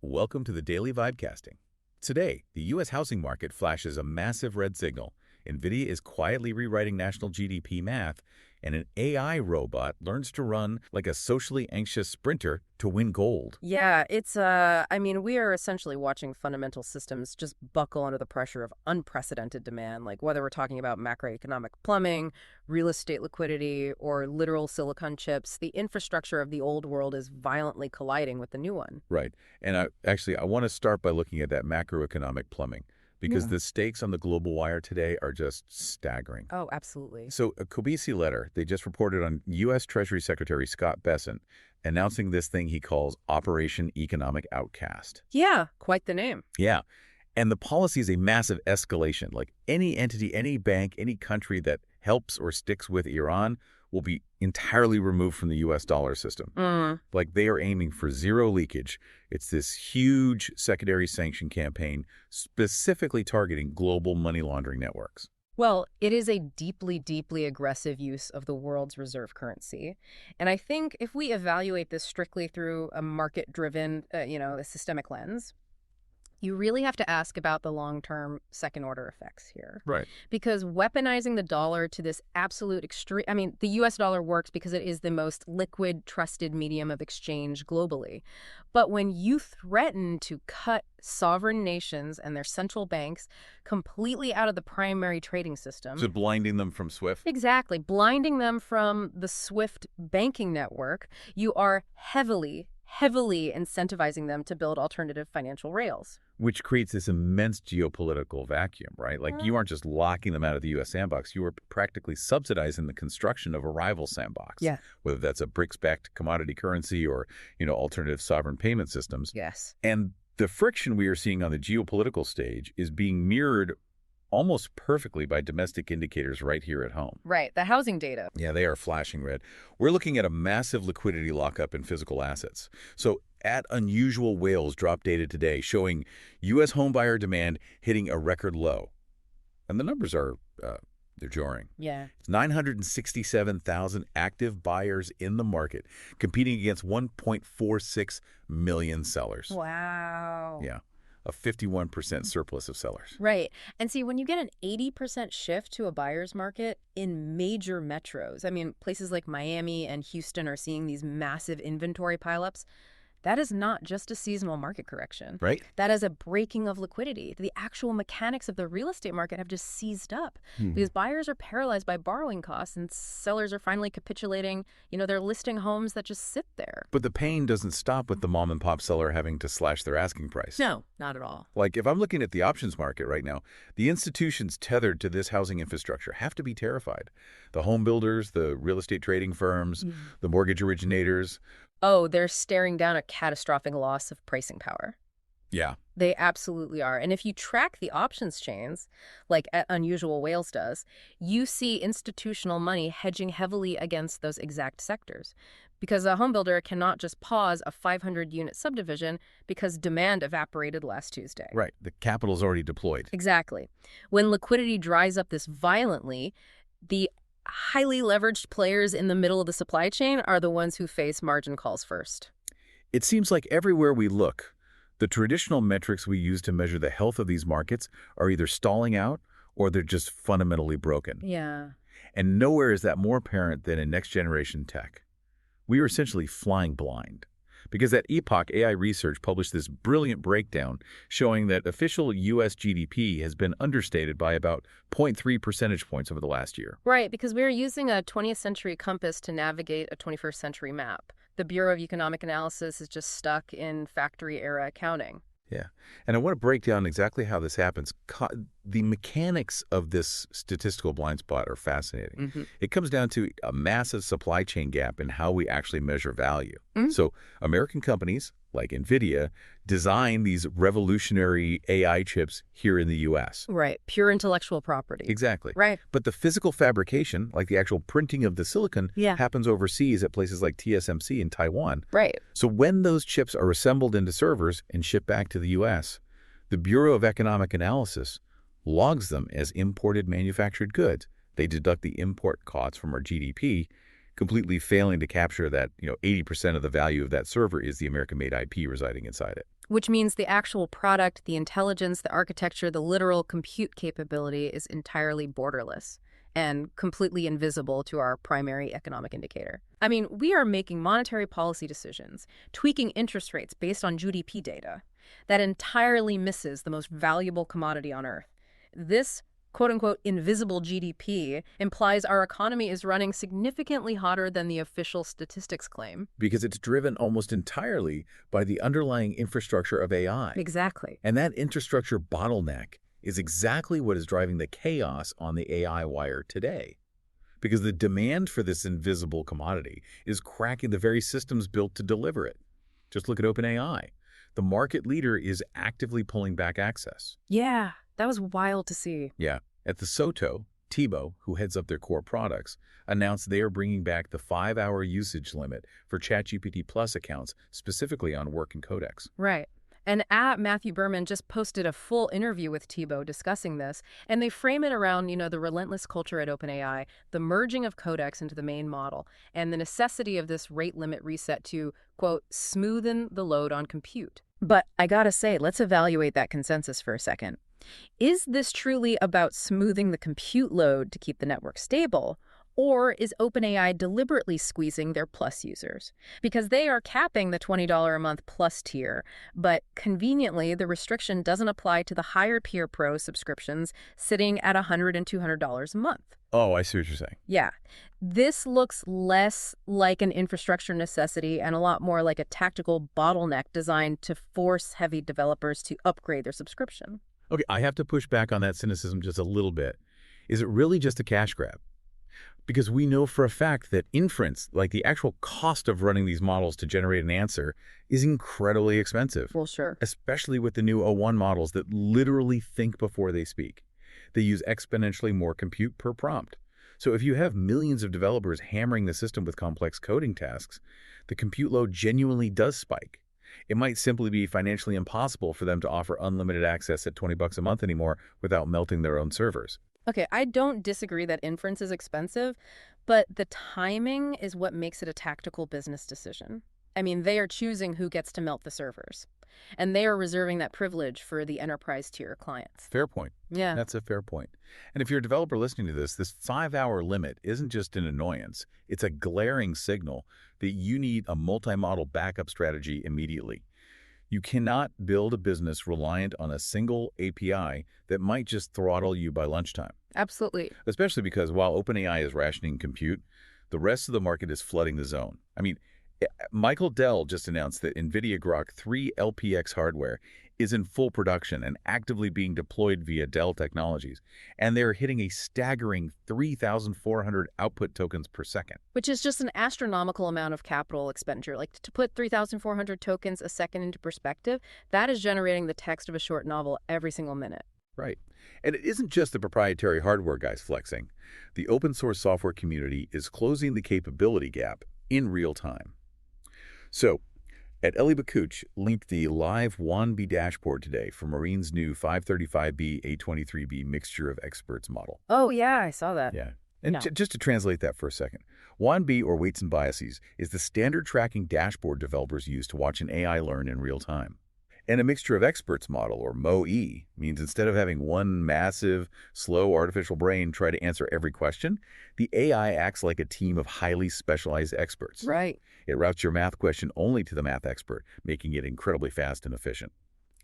Welcome to the Daily Vibecasting. Today, the U.S. housing market flashes a massive red signal. Nvidia is quietly rewriting national GDP math, and an AI robot learns to run like a socially anxious sprinter to win gold. Yeah, we are essentially watching fundamental systems just buckle under the pressure of unprecedented demand, like whether we're talking about macroeconomic plumbing, real estate liquidity, or literal silicon chips. The infrastructure of the old world is violently colliding with the new one. Right. And I want to start by looking at that macroeconomic plumbing, because Yeah. the stakes on the global wire today are just staggering. Oh, absolutely. So a Kobisi letter, they just reported on U.S. Treasury Secretary Scott Bessent announcing this thing he calls Operation Economic Outcast. Yeah, quite the name. Yeah. And the policy is a massive escalation. Like any entity, any bank, any country that helps or sticks with Iran will be entirely removed from the U.S. dollar system. Like they are aiming for zero leakage. It's this huge secondary sanction campaign specifically targeting global money laundering networks. Well, it is a deeply, deeply aggressive use of the world's reserve currency. And I think if we evaluate this strictly through a market-driven, a systemic lens, you really have to ask about the long-term second-order effects here. Right. Because weaponizing the dollar to this absolute extreme, the U.S. dollar works because it is the most liquid, trusted medium of exchange globally. But when you threaten to cut sovereign nations and their central banks completely out of the primary trading system. So blinding them from SWIFT? Exactly. Blinding them from the SWIFT banking network, you are heavily incentivizing them to build alternative financial rails. Which creates this immense geopolitical vacuum, right? Like you aren't just locking them out of the U.S. sandbox. You are practically subsidizing the construction of a rival sandbox. Yeah. Whether that's a BRICS-backed commodity currency or, alternative sovereign payment systems. Yes. And the friction we are seeing on the geopolitical stage is being mirrored almost perfectly by domestic indicators right here at home. Right. The housing data. Yeah, they are flashing red. We're looking at a massive liquidity lockup in physical assets. So at unusual whales drop data today showing U.S. homebuyer demand hitting a record low. And the numbers are, they're jarring. Yeah. It's 967,000 active buyers in the market, competing against 1.46 million sellers. Wow. Yeah. A 51% surplus of sellers. Right. And see, when you get an 80% shift to a buyer's market in major metros, places like Miami and Houston are seeing these massive inventory pileups. That is not just a seasonal market correction. Right. That is a breaking of liquidity. The actual mechanics of the real estate market have just seized up because buyers are paralyzed by borrowing costs and sellers are finally capitulating. They're listing homes that just sit there. But the pain doesn't stop with the mom and pop seller having to slash their asking price. No, not at all. Like if I'm looking at the options market right now, the institutions tethered to this housing infrastructure have to be terrified. The home builders, the real estate trading firms, the mortgage originators. Oh, they're staring down a catastrophic loss of pricing power. Yeah. They absolutely are. And if you track the options chains, like Unusual Whales does, you see institutional money hedging heavily against those exact sectors. Because a homebuilder cannot just pause a 500-unit subdivision because demand evaporated last Tuesday. Right. The capital's already deployed. Exactly. When liquidity dries up this violently, the highly leveraged players in the middle of the supply chain are the ones who face margin calls first. It seems like everywhere we look, the traditional metrics we use to measure the health of these markets are either stalling out or they're just fundamentally broken. Yeah. And nowhere is that more apparent than in next-generation tech. We are essentially flying blind. Because at Epoch, AI Research published this brilliant breakdown showing that official U.S. GDP has been understated by about 0.3 percentage points over the last year. Right, because we're using a 20th century compass to navigate a 21st century map. The Bureau of Economic Analysis is just stuck in factory-era accounting. Yeah. And I want to break down exactly how this happens. The mechanics of this statistical blind spot are fascinating. It comes down to a massive supply chain gap in how we actually measure value. So American companies like Nvidia design these revolutionary AI chips here in the U.S. Right. Pure intellectual property. Exactly. Right. But the physical fabrication, like the actual printing of the silicon, happens overseas at places like TSMC in Taiwan. Right. So when those chips are assembled into servers and shipped back to the U.S., the Bureau of Economic Analysis logs them as imported manufactured goods. They deduct the import costs from our GDP, completely failing to capture that, 80% of the value of that server is the American-made IP residing inside it. Which means the actual product, the intelligence, the architecture, the literal compute capability is entirely borderless and completely invisible to our primary economic indicator. I mean, we are making monetary policy decisions, tweaking interest rates based on GDP data. That entirely misses the most valuable commodity on Earth. This quote-unquote invisible GDP implies our economy is running significantly hotter than the official statistics claim. Because it's driven almost entirely by the underlying infrastructure of AI. Exactly. And that infrastructure bottleneck is exactly what is driving the chaos on the AI wire today. Because the demand for this invisible commodity is cracking the very systems built to deliver it. Just look at OpenAI. The market leader is actively pulling back access. Yeah, that was wild to see. Yeah. At the SOTO, Thibault, who heads up their core products, announced they are bringing back the 5-hour usage limit for ChatGPT Plus accounts, specifically on work and codecs. Right. And Matthew Berman just posted a full interview with Thibault discussing this, and they frame it around, the relentless culture at OpenAI, the merging of codecs into the main model, and the necessity of this rate limit reset to, quote, smoothen the load on compute. But I gotta say, let's evaluate that consensus for a second. Is this truly about smoothing the compute load to keep the network stable? Or is OpenAI deliberately squeezing their Plus users? Because they are capping the $20 a month Plus tier, but conveniently, the restriction doesn't apply to the higher tier Pro subscriptions sitting at $100 and $200 a month. Oh, I see what you're saying. Yeah. This looks less like an infrastructure necessity and a lot more like a tactical bottleneck designed to force heavy developers to upgrade their subscription. Okay, I have to push back on that cynicism just a little bit. Is it really just a cash grab? Because we know for a fact that inference, like the actual cost of running these models to generate an answer, is incredibly expensive. Well, sure. Especially with the new O1 models that literally think before they speak. They use exponentially more compute per prompt. So if you have millions of developers hammering the system with complex coding tasks, the compute load genuinely does spike. It might simply be financially impossible for them to offer unlimited access at $20 a month anymore without melting their own servers. Okay, I don't disagree that inference is expensive, but the timing is what makes it a tactical business decision. I mean, they are choosing who gets to melt the servers, and they are reserving that privilege for the enterprise tier clients. Fair point. Yeah. That's a fair point. And if you're a developer listening to this 5-hour limit isn't just an annoyance. It's a glaring signal that you need a multi-model backup strategy immediately. You cannot build a business reliant on a single API that might just throttle you by lunchtime. Absolutely. Especially because while OpenAI is rationing compute, the rest of the market is flooding the zone. I mean, Michael Dell just announced that Nvidia Grok 3 LPX hardware is in full production and actively being deployed via Dell Technologies, and they're hitting a staggering 3,400 output tokens per second. Which is just an astronomical amount of capital expenditure. Like, to put 3,400 tokens a second into perspective, that is generating the text of a short novel every single minute. Right. And it isn't just the proprietary hardware guys flexing. The open source software community is closing the capability gap in real time. So, at Eli Bakuch linked the live WAN-B dashboard today for Marine's new 535B A23B mixture of experts model. Oh, yeah, I saw that. Yeah. And just to translate that for a second, WAN-B, or weights and biases, is the standard tracking dashboard developers use to watch an AI learn in real time. And a mixture of experts model, or MoE, means instead of having one massive, slow artificial brain try to answer every question, the AI acts like a team of highly specialized experts. Right. It routes your math question only to the math expert, making it incredibly fast and efficient.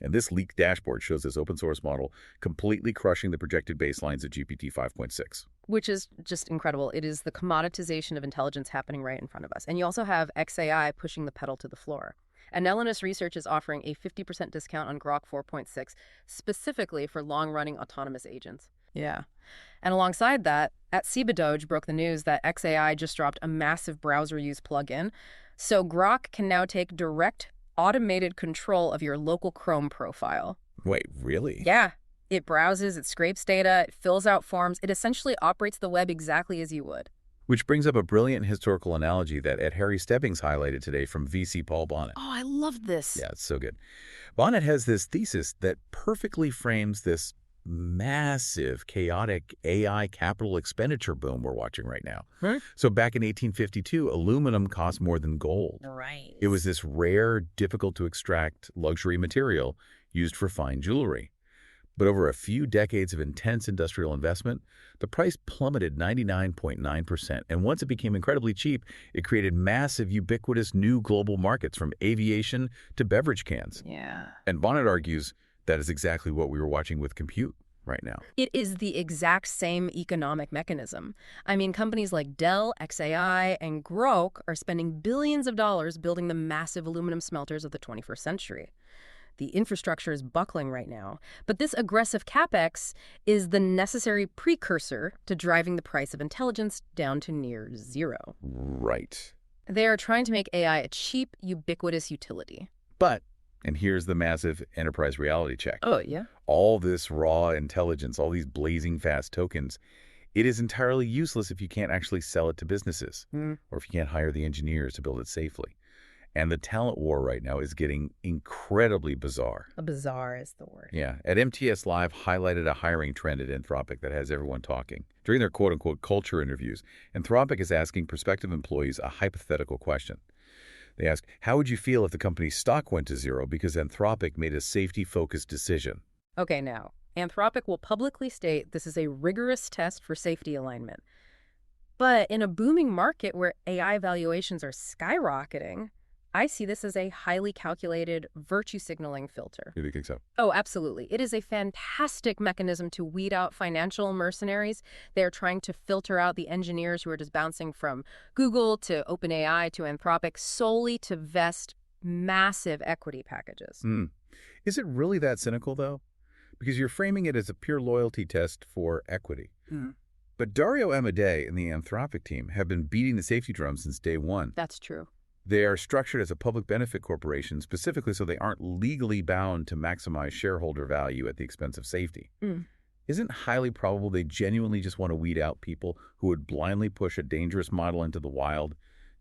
And this leaked dashboard shows this open source model completely crushing the projected baselines of GPT 5.6. Which is just incredible. It is the commoditization of intelligence happening right in front of us. And you also have XAI pushing the pedal to the floor. Analysis Research is offering a 50% discount on Grok 4.6 specifically for long-running autonomous agents. Yeah. And alongside that, at Doge broke the news that XAI just dropped a massive browser use plugin. So Grok can now take direct automated control of your local Chrome profile. Wait, really? Yeah. It browses, it scrapes data, it fills out forms. It essentially operates the web exactly as you would. Which brings up a brilliant historical analogy that Ed Harry Stebbings highlighted today from VC Paul Bonnet. Oh, I love this. Yeah, it's so good. Bonnet has this thesis that perfectly frames this massive, chaotic AI capital expenditure boom we're watching right now. Huh? So back in 1852, aluminum cost more than gold. Right. It was this rare, difficult-to-extract luxury material used for fine jewelry. But over a few decades of intense industrial investment, the price plummeted 99.9%. And once it became incredibly cheap, it created massive, ubiquitous new global markets from aviation to beverage cans. Yeah. And Bonnet argues that is exactly what we were watching with compute right now. It is the exact same economic mechanism. I mean, companies like Dell, XAI, and Grok are spending billions of dollars building the massive aluminum smelters of the 21st century. The infrastructure is buckling right now, but this aggressive capex is the necessary precursor to driving the price of intelligence down to near zero. Right. They are trying to make AI a cheap, ubiquitous utility. But, and here's the massive enterprise reality check. Oh, yeah? All this raw intelligence, all these blazing fast tokens, it is entirely useless if you can't actually sell it to businesses or if you can't hire the engineers to build it safely. And the talent war right now is getting incredibly bizarre. Bizarre is the word. Yeah. At MTS Live highlighted a hiring trend at Anthropic that has everyone talking. During their quote-unquote culture interviews, Anthropic is asking prospective employees a hypothetical question. They ask, how would you feel if the company's stock went to zero because Anthropic made a safety-focused decision? Okay, now, Anthropic will publicly state this is a rigorous test for safety alignment. But in a booming market where AI valuations are skyrocketing, I see this as a highly calculated virtue signaling filter. Do you think so? Oh, absolutely. It is a fantastic mechanism to weed out financial mercenaries. They're trying to filter out the engineers who are just bouncing from Google to OpenAI to Anthropic solely to vest massive equity packages. Is it really that cynical, though? Because you're framing it as a pure loyalty test for equity. But Dario Amodei and the Anthropic team have been beating the safety drum since day one. That's true. They are structured as a public benefit corporation specifically so they aren't legally bound to maximize shareholder value at the expense of safety. Isn't it highly probable they genuinely just want to weed out people who would blindly push a dangerous model into the wild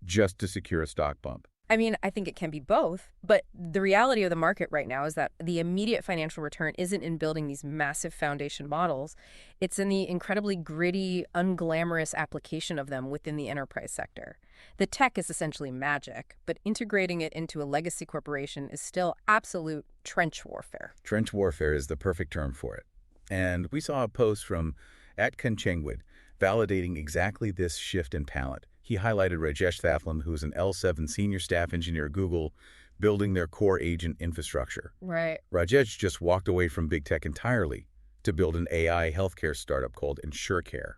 just to secure a stock bump? I mean, I think it can be both, but the reality of the market right now is that the immediate financial return isn't in building these massive foundation models. It's in the incredibly gritty, unglamorous application of them within the enterprise sector. The tech is essentially magic, but integrating it into a legacy corporation is still absolute trench warfare. Trench warfare is the perfect term for it. And we saw a post from @Kanchengwid validating exactly this shift in palette. He highlighted Rajesh Thatlam, who's an L7 senior staff engineer at Google, building their core agent infrastructure. Right. Rajesh just walked away from big tech entirely to build an AI healthcare startup called InsureCare.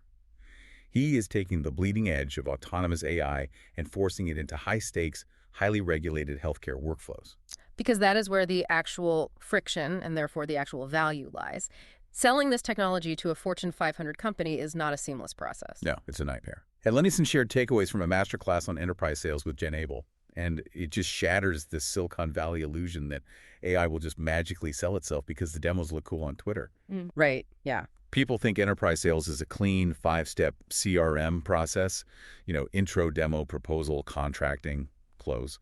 He is taking the bleeding edge of autonomous AI and forcing it into high-stakes, highly regulated healthcare workflows. Because that is where the actual friction and therefore the actual value lies. Selling this technology to a Fortune 500 company is not a seamless process. No, it's a nightmare. And Lennison shared takeaways from a masterclass on enterprise sales with Jen Abel, and it just shatters this Silicon Valley illusion that AI will just magically sell itself because the demos look cool on Twitter. Right, yeah. People think enterprise sales is a clean 5-step CRM process, intro, demo, proposal, contracting, close.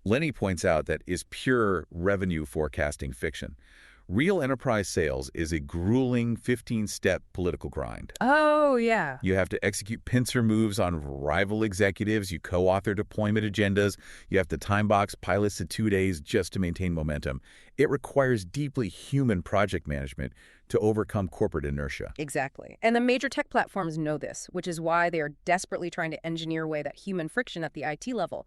Lenny points out that is pure revenue forecasting fiction. Real enterprise sales is a grueling 15-step political grind. Oh, yeah. You have to execute pincer moves on rival executives. You co-author deployment agendas. You have to time box pilots to 2 days just to maintain momentum. It requires deeply human project management to overcome corporate inertia. Exactly. And the major tech platforms know this, which is why they are desperately trying to engineer away that human friction at the IT level.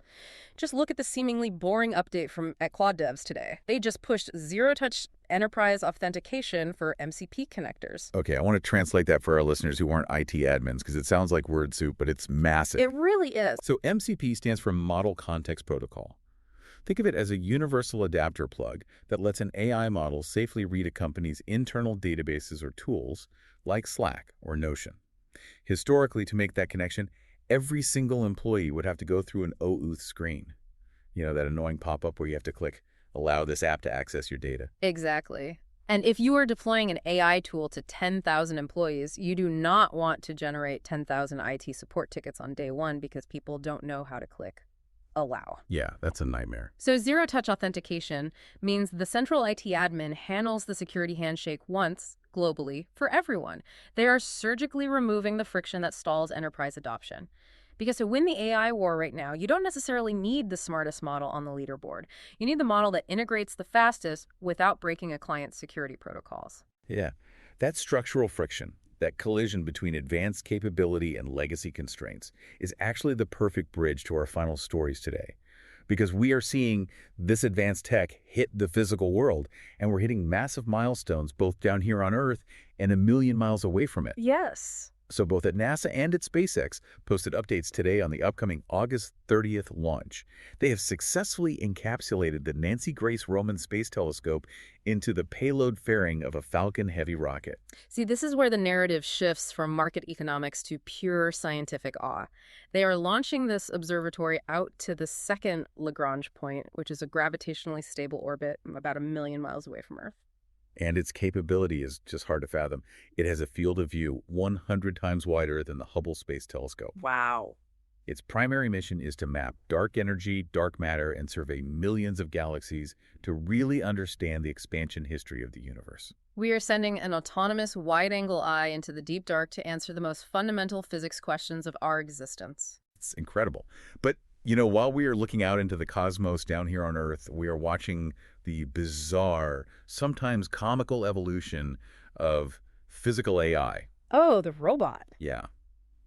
Just look at the seemingly boring update at Claude Devs today. They just pushed zero-touch enterprise authentication for MCP connectors. Okay, I want to translate that for our listeners who aren't IT admins because it sounds like word soup, but it's massive. It really is. So MCP stands for Model Context Protocol. Think of it as a universal adapter plug that lets an AI model safely read a company's internal databases or tools like Slack or Notion. Historically, to make that connection, every single employee would have to go through an OAuth screen. That annoying pop-up where you have to click, allow this app to access your data. Exactly. And if you are deploying an AI tool to 10,000 employees, you do not want to generate 10,000 IT support tickets on day one because people don't know how to click allow. Yeah, that's a nightmare. So zero-touch authentication means the central IT admin handles the security handshake once globally for everyone. They are surgically removing the friction that stalls enterprise adoption. Because to win the AI war right now, you don't necessarily need the smartest model on the leaderboard. You need the model that integrates the fastest without breaking a client's security protocols. Yeah, that structural friction, that collision between advanced capability and legacy constraints, is actually the perfect bridge to our final stories today. Because we are seeing this advanced tech hit the physical world, and we're hitting massive milestones both down here on Earth and a million miles away from it. Yes. So both at NASA and at SpaceX posted updates today on the upcoming August 30th launch. They have successfully encapsulated the Nancy Grace Roman Space Telescope into the payload fairing of a Falcon Heavy rocket. See, this is where the narrative shifts from market economics to pure scientific awe. They are launching this observatory out to the second Lagrange point, which is a gravitationally stable orbit about 1 million miles away from Earth. And its capability is just hard to fathom. It has a field of view 100 times wider than the Hubble Space Telescope. Wow. Its primary mission is to map dark energy, dark matter, and survey millions of galaxies to really understand the expansion history of the universe. We are sending an autonomous, wide-angle eye into the deep dark to answer the most fundamental physics questions of our existence. It's incredible. But, while we are looking out into the cosmos down here on Earth, we are watching the bizarre, sometimes comical evolution of physical AI. Oh, the robot. Yeah.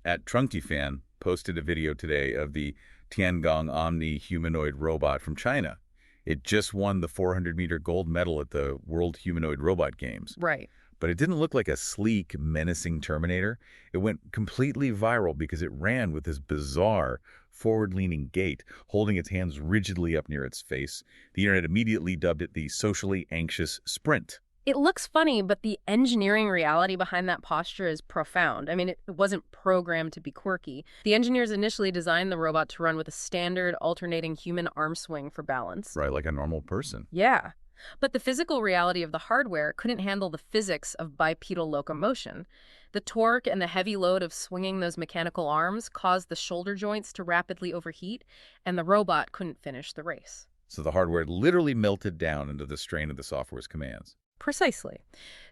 At Fan posted a video today of the Tiangong Omni humanoid robot from China. It just won the 400-meter gold medal at the World Humanoid Robot Games. Right. But it didn't look like a sleek, menacing Terminator. It went completely viral because it ran with this bizarre, forward-leaning gait, holding its hands rigidly up near its face. The internet immediately dubbed it the socially anxious sprint. It looks funny, but the engineering reality behind that posture is profound. I mean, it wasn't programmed to be quirky. The engineers initially designed the robot to run with a standard alternating human arm swing for balance. Right, like a normal person. Yeah. But the physical reality of the hardware couldn't handle the physics of bipedal locomotion. The torque and the heavy load of swinging those mechanical arms caused the shoulder joints to rapidly overheat, and the robot couldn't finish the race. So the hardware literally melted down under the strain of the software's commands. Precisely.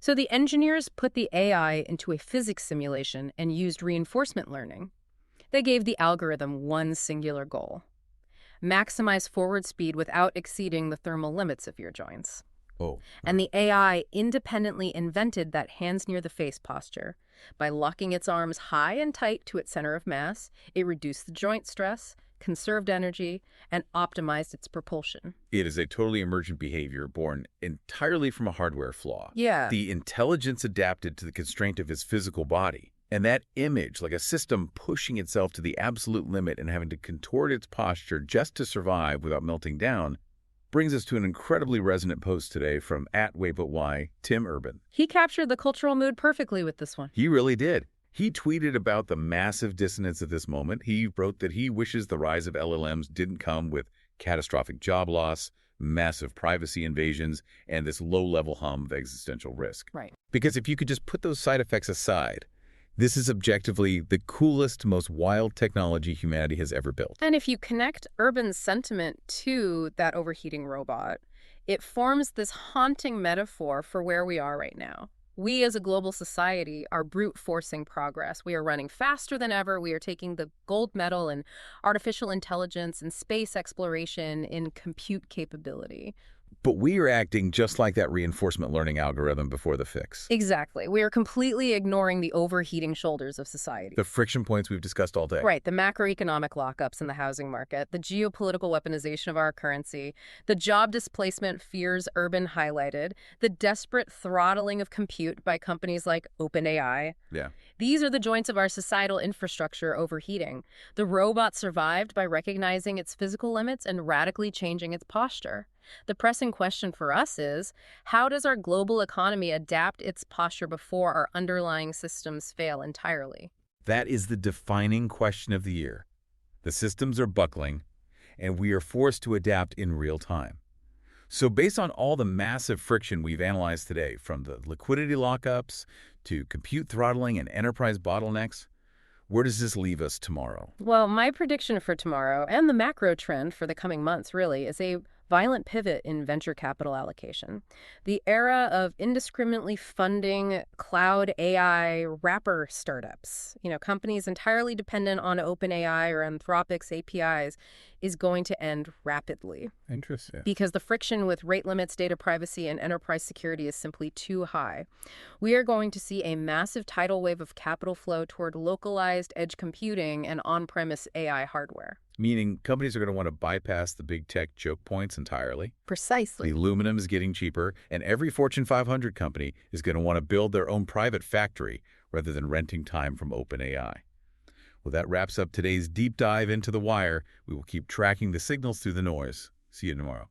So the engineers put the AI into a physics simulation and used reinforcement learning. They gave the algorithm one singular goal: maximize forward speed without exceeding the thermal limits of your joints. Oh. And the AI independently invented that hands near the face posture. By locking its arms high and tight to its center of mass, it reduced the joint stress, conserved energy, and optimized its propulsion. It is a totally emergent behavior born entirely from a hardware flaw. Yeah. The intelligence adapted to the constraint of his physical body. And that image, like a system pushing itself to the absolute limit and having to contort its posture just to survive without melting down, brings us to an incredibly resonant post today from @WayButWhy, Tim Urban. He captured the cultural mood perfectly with this one. He really did. He tweeted about the massive dissonance of this moment. He wrote that he wishes the rise of LLMs didn't come with catastrophic job loss, massive privacy invasions, and this low-level hum of existential risk. Right. Because if you could just put those side effects aside, this is objectively the coolest, most wild technology humanity has ever built. And if you connect Urban's sentiment to that overheating robot, it forms this haunting metaphor for where we are right now. We as a global society are brute forcing progress. We are running faster than ever. We are taking the gold medal in artificial intelligence and space exploration in compute capability. But we are acting just like that reinforcement learning algorithm before the fix. Exactly. We are completely ignoring the overheating shoulders of society. The friction points we've discussed all day. Right. The macroeconomic lockups in the housing market, the geopolitical weaponization of our currency, the job displacement fears Urban highlighted, the desperate throttling of compute by companies like OpenAI. Yeah. These are the joints of our societal infrastructure overheating. The robot survived by recognizing its physical limits and radically changing its posture. The pressing question for us is, how does our global economy adapt its posture before our underlying systems fail entirely? That is the defining question of the year. The systems are buckling, and we are forced to adapt in real time. So based on all the massive friction we've analyzed today, from the liquidity lockups to compute throttling and enterprise bottlenecks, where does this leave us tomorrow? Well, my prediction for tomorrow, and the macro trend for the coming months really, is a violent pivot in venture capital allocation. The era of indiscriminately funding cloud AI wrapper startups, companies entirely dependent on OpenAI or Anthropic's APIs, is going to end rapidly. Interesting. Because the friction with rate limits, data privacy, and enterprise security is simply too high. We are going to see a massive tidal wave of capital flow toward localized edge computing and on-premise AI hardware. Meaning companies are going to want to bypass the big tech choke points entirely. Precisely. The aluminum is getting cheaper, and every Fortune 500 company is going to want to build their own private factory rather than renting time from OpenAI. Well, that wraps up today's deep dive into the wire. We will keep tracking the signals through the noise. See you tomorrow.